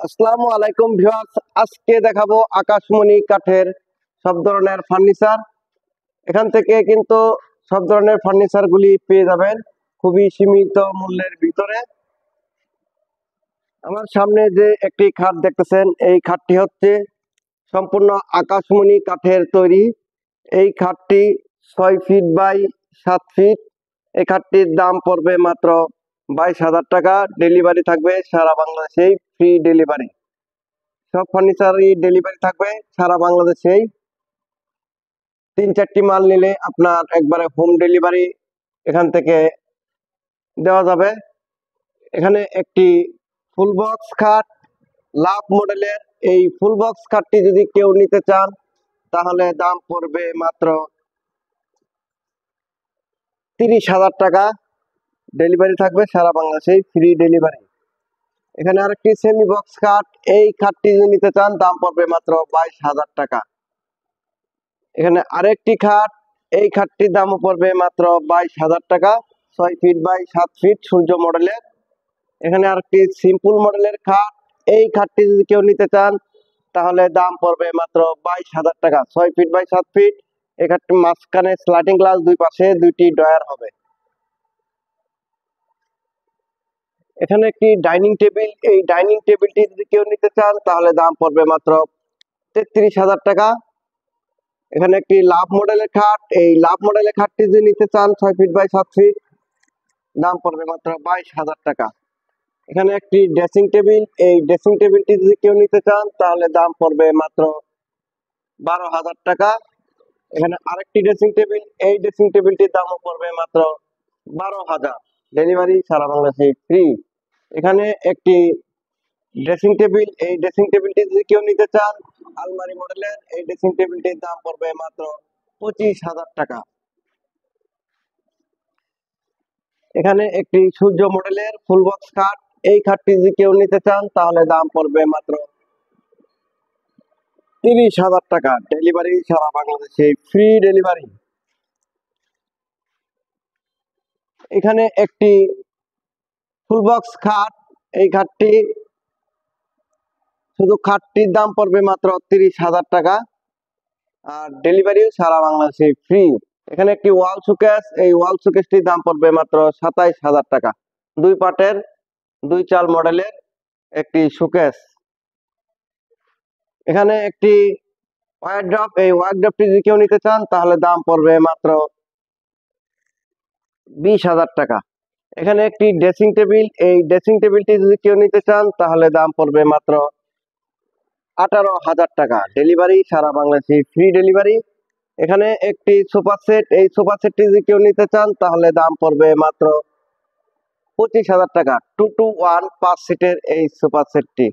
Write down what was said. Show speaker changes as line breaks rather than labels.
আসসালামু আলাইকুম ভিউয়ার্স, আজকে দেখাবো আকাশমণি কাঠের সব ধরনের ফার্নিচার। এখান থেকে কিন্তু সব ধরনের ফার্নিচার গুলি পেয়ে যাবেন খুবই সীমিত মূল্যের ভিতরে। আমার সামনে যে একটি খাট দেখতেছেন, এই খাটটি হচ্ছে সম্পূর্ণ আকাশমণি কাঠের তৈরি। এই খাটটি 6 ফিট বাই 7 ফিট। এই খাটটির দাম পড়বে মাত্র 22,000 টাকা। ডেলিভারি থাকবে সারা বাংলাদেশেই, ফ্রি ডেলিভারি। সব ফার্নিচারই ডেলিভারি থাকবে সারা বাংলাদেশেই। 3-4টি মাল নিলে আপনার একবারে হোম ডেলিভারি এখান থেকে দেওয়া যাবে। এখানে একটি ফুল বক্স খাট, লাভ মডেলের। এই ফুল বক্স খাটটি যদি কেউ নিতে চান তাহলে দাম পড়বে মাত্র 30,000 টাকা। ডেলিভারি থাকবে সারা বাংলাদেশেই, ফ্রি ডেলিভারি। এখানে আরেকটি সেমি বক্স খাট, এই খাটটি যদি নিতে চান দাম পড়বে মাত্র 22,000 টাকা। এখানে আরেকটি খাট, এই খাটটির দামও পড়বে মাত্র 22,000 টাকা। 6 ফিট বাই 7 ফিট সূর্য মডেলের। এখানে আরেকটি সিম্পল মডেলের খাট, এই খাটটি যদি কেউ নিতে চান তাহলে দাম পড়বে মাত্র 22,000 টাকা। 6 ফিট বাই 7 ফিট। এই খাটটি মাঝখানে স্লাইডিং গ্লাস, দুই পাশে দুইটি ডয়ার হবে। এখানে একটি ডাইনিং টেবিল, এই ডাইনিং টেবিলটি যদি কেউ নিতে চান তাহলে দাম পড়বে মাত্র 33,000 টাকা। এখানে একটি লাভ মডেলের খাট, এই লাভ মডেলের খাটটি যদি নিতে চান 6 ফিট বাই 7 ফিট, দাম পড়বে মাত্র 22,000 টাকা। এখানে একটি ড্রেসিং টেবিল, এই ড্রেসিং টেবিলটি যদি কেউ নিতে চান তাহলে দাম পড়বে মাত্র 12,000 টাকা। এখানে আরেকটি ড্রেসিং টেবিল, এই ড্রেসিং টেবিলটির দামও পড়বে মাত্র 12,000। ডেলিভারি সারা বাংলাদেশে ফ্রি। এখানে একটি ড্রেসিং টেবিল, এই ড্রেসিং টেবিলটি যদি কেউ নিতে চান আলমারি মডেলের, এই ড্রেসিং টেবিলটির দাম পড়বে মাত্র 25,000 টাকা। এখানে একটি সূর্য মডেলের ফুল বক্স খাট, এই খাটটি যদি কেউ নিতে চান তাহলে দাম পড়বে মাত্র 30,000 টাকা। ডেলিভারি সারা বাংলাদেশে ফ্রি ডেলিভারি। এখানে একটি ফুল বক্স খাট, এই খাটটি শুধু খাটটির দাম পড়বে মাত্র 30,000 টাকা, আর ডেলিভারি সারা বাংলাদেশে ফ্রি। এখানে একটি ওয়াল শোকেস, এই ওয়াল শোকেসটির দাম পড়বে মাত্র 27,000 টাকা। 2 পার্টের 2 চাল মডেলের একটি শোকেস। এখানে একটি ওয়ারড্রপ, এই ওয়ারড্রপটি যদি কেউ নিতে চান তাহলে দাম পড়বে মাত্র 20,000 টাকা। এখানে একটি ড্রেসিং টেবিল, এই ড্রেসিং টেবিলটি যদি কেউ নিতে চান তাহলে দাম পড়বে মাত্র 18,000 টাকা। ডেলিভারি সারা বাংলাদেশে ফ্রি ডেলিভারি। এখানে একটি সোফা সেট, এই সোফা সেটটি যদি কেউ নিতে চান তাহলে দাম পড়বে মাত্র 25,000 টাকা। 2 to 1 5 সিটের এই সোফা সেটটি।